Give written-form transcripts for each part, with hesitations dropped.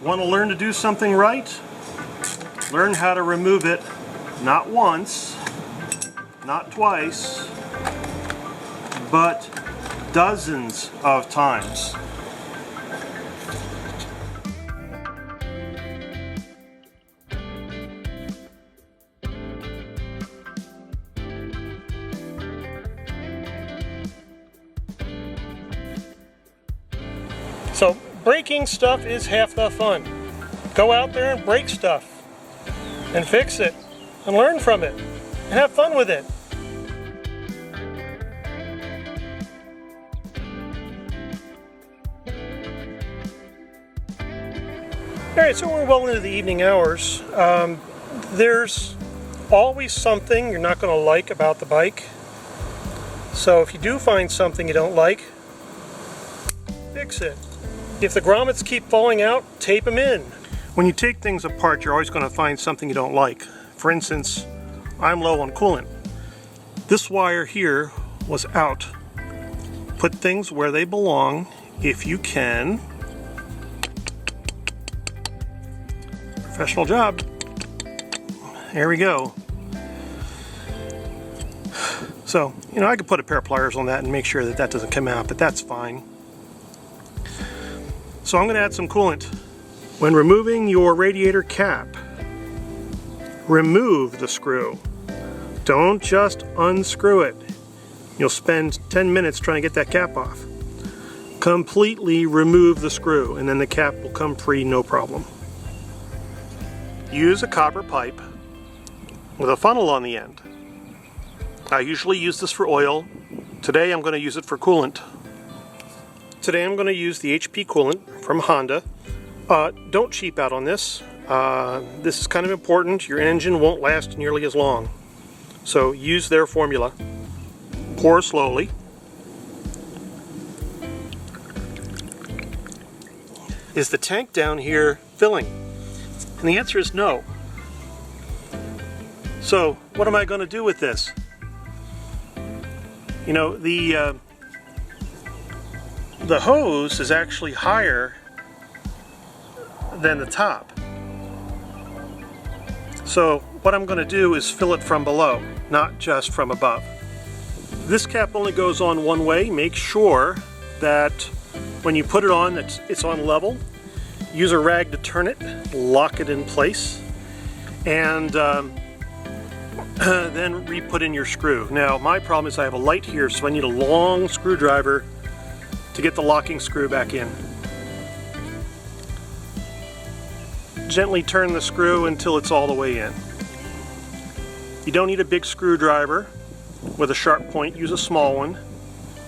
Want to learn to do something right? Learn how to remove it not once, not twice, but dozens of times. So breaking stuff is half the fun. Go out there and break stuff and fix it and learn from it and have fun with it. Alright, so we're well into the evening hours. There's always something you're not going to like about the bike. So if you do find something you don't like, fix it. If the grommets keep falling out, tape them in. When you take things apart, you're always going to find something you don't like. For instance, I'm low on coolant. This wire here was out. Put things where they belong if you can. Professional job. There we go. So, you know, I could put a pair of pliers on that and make sure that that doesn't come out, but that's fine. So I'm going to add some coolant. When removing your radiator cap, remove the screw. Don't just unscrew it. You'll spend 10 minutes trying to get that cap off. Completely remove the screw and then the cap will come free, no problem. Use a copper pipe with a funnel on the end. I usually use this for oil. Today I'm going to use it for coolant. Today I'm going to use the HP coolant from Honda. Don't cheap out on this. This is kind of important. Your engine won't last nearly as long. So use their formula. Pour slowly. Is the tank down here filling? And the answer is no. So what am I going to do with this? You know, the hose is actually higher than the top. So what I'm going to do is fill it from below, not just from above. This cap only goes on one way. Make sure that when you put it on, it's on level. Use a rag to turn it, lock it in place, and then re-put in your screw. Now my problem is I have a light here, so I need a long screwdriver to get the locking screw back in. Gently turn the screw until it's all the way in. You don't need a big screwdriver with a sharp point. Use a small one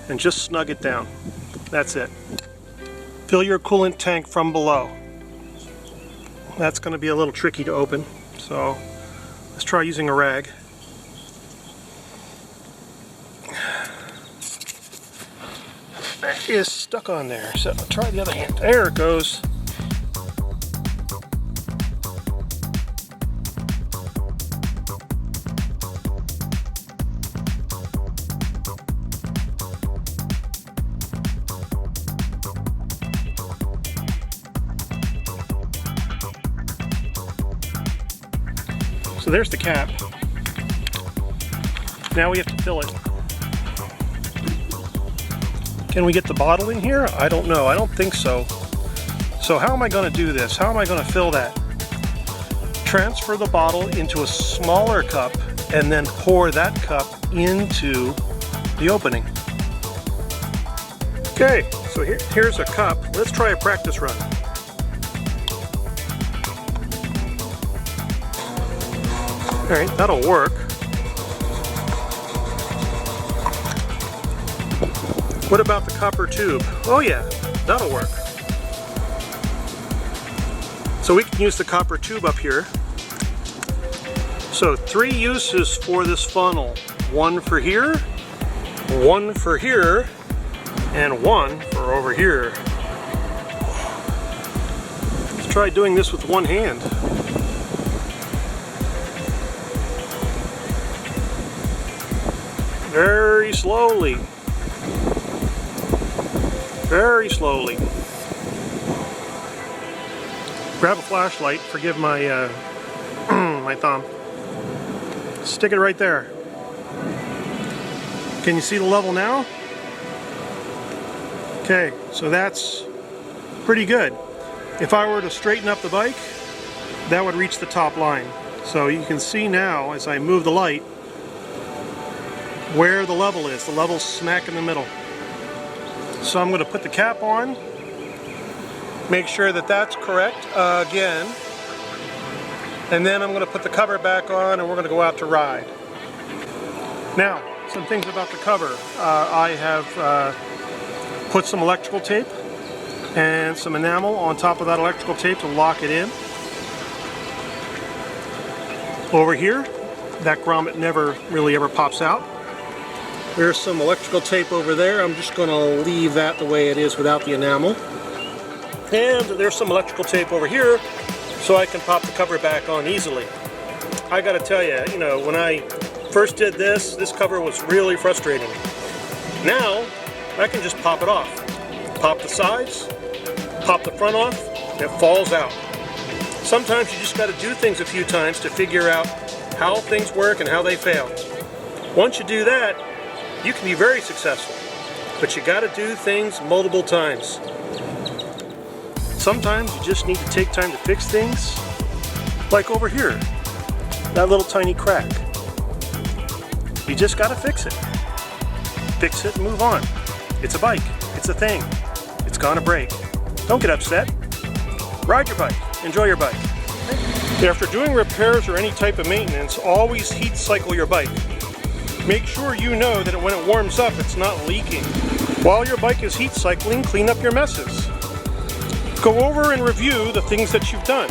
and just snug it down. That's it. Fill your coolant tank from below. That's going to be a little tricky to open, so let's try using a rag. That is stuck on there, so I'll try the other hand. There it goes. So there's the cap. Now we have to fill it. Can we get the bottle in here? I don't know. I don't think so. So how am I going to do this? How am I going to fill that? Transfer the bottle into a smaller cup and then pour that cup into the opening. Okay, so here's a cup. Let's try a practice run. Alright, that'll work. What about the copper tube? Oh yeah, that'll work. So we can use the copper tube up here. So 3 uses for this funnel. One for here, and one for over here. Let's try doing this with one hand. Very slowly. Very slowly. grab a flashlight, forgive my my thumb, stick it right there. Can you see the level now? Okay, so that's pretty good. If I were to straighten up the bike, that would reach the top line. So you can see now as I move the light where the level is. The level's smack in the middle. So I'm going to put the cap on, make sure that that's correct again, and then I'm going to put the cover back on and we're going to go out to ride. Now, some things about the cover. I have put some electrical tape and some enamel on top of that electrical tape to lock it in. Over here, that grommet never really ever pops out. There's some electrical tape over there. I'm just going to leave that the way it is without the enamel. And there's some electrical tape over here so I can pop the cover back on easily. I gotta tell you, when I first did this cover was really frustrating. Now, I can just pop it off. Pop the sides, pop the front off, and it falls out. Sometimes you just got to do things a few times to figure out how things work and how they fail. Once you do that, you can be very successful, but you got to do things multiple times. Sometimes you just need to take time to fix things, like over here, that little tiny crack. You just got to fix it. Fix it and move on. It's a bike. It's a thing. It's gonna break. Don't get upset. Ride your bike. Enjoy your bike. After doing repairs or any type of maintenance, always heat cycle your bike. Make sure you know that when it warms up, it's not leaking. While your bike is heat cycling, clean up your messes. Go over and review the things that you've done.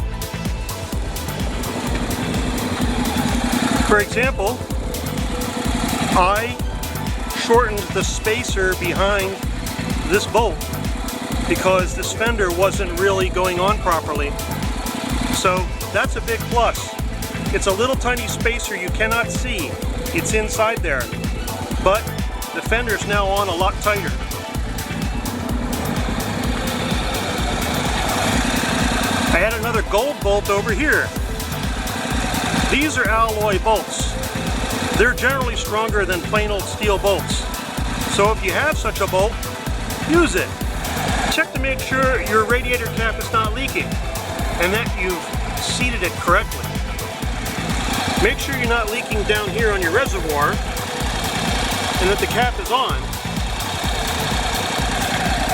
For example, I shortened the spacer behind this bolt because this fender wasn't really going on properly. So that's a big plus. It's a little tiny spacer you cannot see. It's inside there. But the fender's now on a lot tighter. I had another gold bolt over here. These are alloy bolts. They're generally stronger than plain old steel bolts. So if you have such a bolt, use it. Check to make sure your radiator cap is not leaking and that you've seated it correctly. Make sure you're not leaking down here on your reservoir and that the cap is on.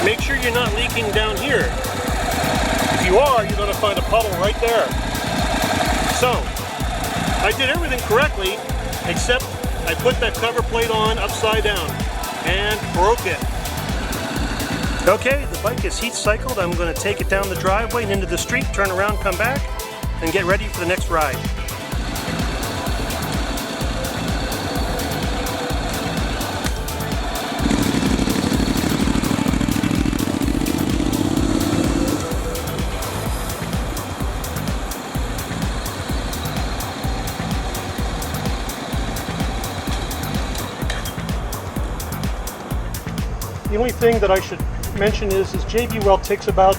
Make sure you're not leaking down here. If you are, you're going to find a puddle right there. So, I did everything correctly except I put that cover plate on upside down and broke it. Okay, the bike is heat cycled. I'm going to take it down the driveway and into the street, turn around, come back, and get ready for the next ride. The only thing that I should mention is JB Weld takes about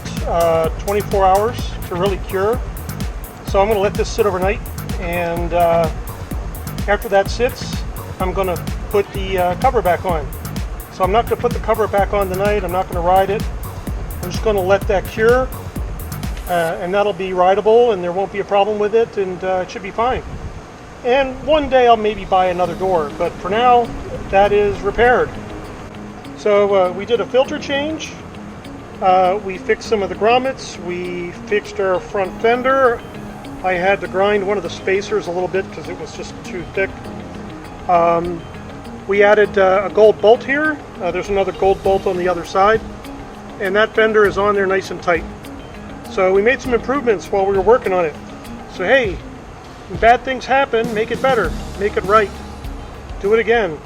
24 hours to really cure. So I'm going to let this sit overnight, and after that sits, I'm going to put the cover back on. So I'm not going to put the cover back on tonight. I'm not going to ride it. I'm just going to let that cure, and that'll be rideable, and there won't be a problem with it, and it should be fine. And one day I'll maybe buy another door, but for now, that is repaired. So we did a filter change, we fixed some of the grommets, we fixed our front fender. I had to grind one of the spacers a little bit because it was just too thick. We added a gold bolt here. There's another gold bolt on the other side, and that fender is on there nice and tight. So we made some improvements while we were working on it. So hey, when bad things happen, make it better, make it right, do it again.